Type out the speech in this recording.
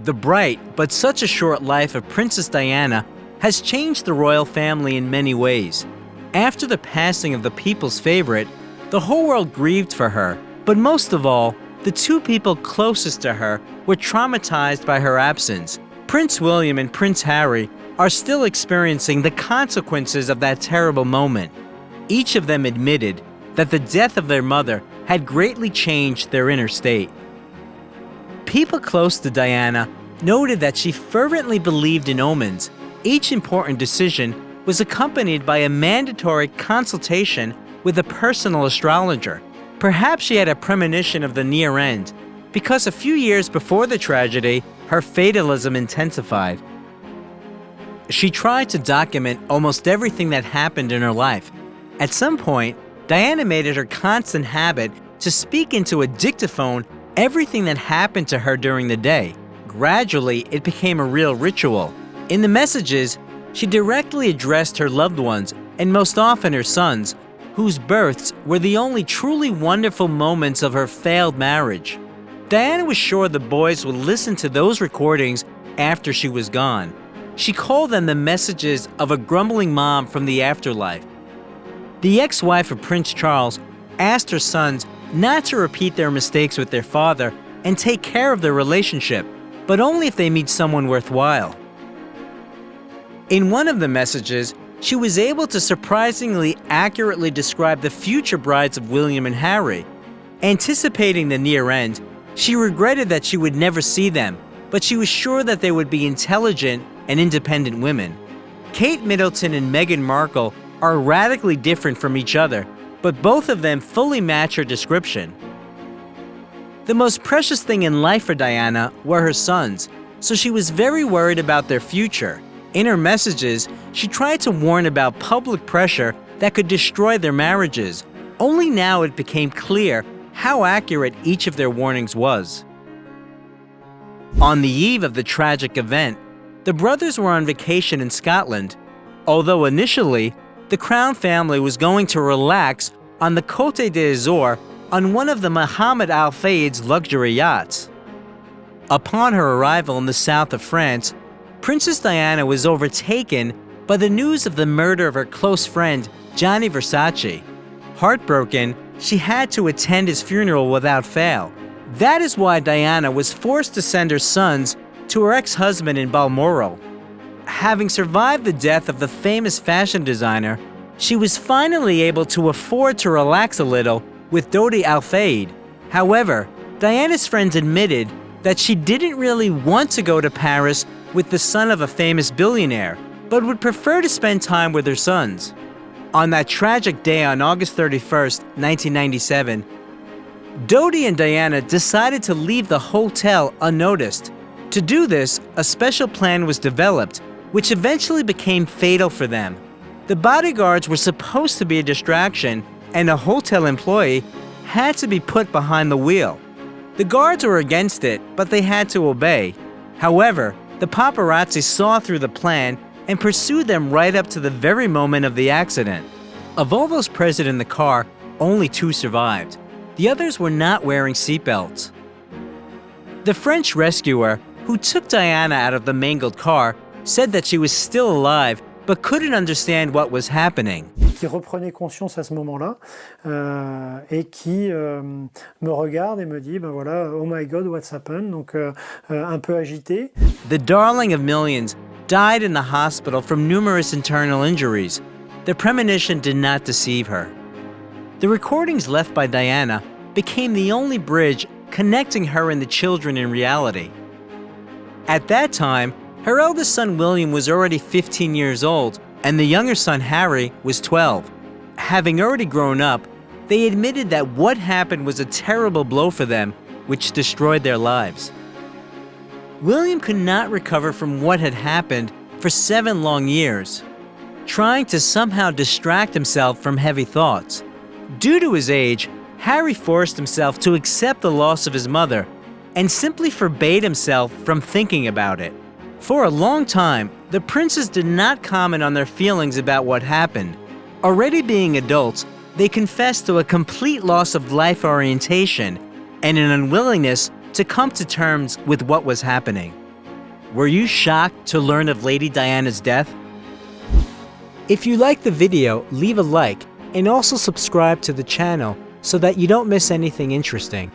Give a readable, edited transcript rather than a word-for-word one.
The bright but such a short life of Princess Diana has changed the royal family in many ways. After the passing of the people's favorite, the whole world grieved for her, but most of all, the two people closest to her were traumatized by her absence. Prince William and Prince Harry are still experiencing the consequences of that terrible moment. Each of them admitted that the death of their mother had greatly changed their inner state. People close to Diana noted that she fervently believed in omens. Each important decision was accompanied by a mandatory consultation with a personal astrologer. Perhaps she had a premonition of the near end, because a few years before the tragedy, her fatalism intensified. She tried to document almost everything that happened in her life. At some point, Diana made it her constant habit to speak into a dictaphone everything that happened to her during the day. Gradually, it became a real ritual. In the messages, she directly addressed her loved ones, and most often her sons, whose births were the only truly wonderful moments of her failed marriage. Diana was sure the boys would listen to those recordings after she was gone. She called them the messages of a grumbling mom from the afterlife. The ex-wife of Prince Charles asked her sons not to repeat their mistakes with their father and take care of their relationship, but only if they meet someone worthwhile. In one of the messages, she was able to surprisingly accurately describe the future brides of William and Harry. Anticipating the near end, she regretted that she would never see them, but she was sure that they would be intelligent and independent women. Kate Middleton and Meghan Markle are radically different from each other, but both of them fully match her description. The most precious thing in life for Diana were her sons, so she was very worried about their future. In her messages, she tried to warn about public pressure that could destroy their marriages. Only now it became clear how accurate each of their warnings was. On the eve of the tragic event, the brothers were on vacation in Scotland, although initially, the Crown family was going to relax on the Côte d'Azur on one of the Mohammed Al Fayed's luxury yachts. Upon her arrival in the south of France, Princess Diana was overtaken by the news of the murder of her close friend, Gianni Versace. Heartbroken, she had to attend his funeral without fail. That is why Diana was forced to send her sons to her ex-husband in Balmoral. Having survived the death of the famous fashion designer, she was finally able to afford to relax a little with Dodi Al Fayed. However, Diana's friends admitted that she didn't really want to go to Paris with the son of a famous billionaire, but would prefer to spend time with her sons. On that tragic day on August 31st, 1997, Dodi and Diana decided to leave the hotel unnoticed. To do this, a special plan was developed, which eventually became fatal for them. The bodyguards were supposed to be a distraction, and a hotel employee had to be put behind the wheel. The guards were against it, but they had to obey. However, the paparazzi saw through the plan and pursued them right up to the very moment of the accident. Of all those present in the car, only 2 survived. The others were not wearing seatbelts. The French rescuer, who took Diana out of the mangled car, said that she was still alive but couldn't understand what was happening. Qui reprenait conscience à ce moment-là et qui me regarde et me dit ben voilà, oh my god, what's happened, donc un peu agité. The darling of millions died in the hospital from numerous internal injuries. The premonition did not deceive her. The recordings left by Diana became the only bridge connecting her and the children in reality. At that time, her eldest son William was already 15 years old, and the younger son Harry was 12. Having already grown up, they admitted that what happened was a terrible blow for them, which destroyed their lives. William could not recover from what had happened for 7 long years, trying to somehow distract himself from heavy thoughts. Due to his age, Harry forced himself to accept the loss of his mother and simply forbade himself from thinking about it. For a long time, the princes did not comment on their feelings about what happened. Already being adults, they confessed to a complete loss of life orientation and an unwillingness to come to terms with what was happening. Were you shocked to learn of Lady Diana's death? If you liked the video, leave a like and also subscribe to the channel so that you don't miss anything interesting.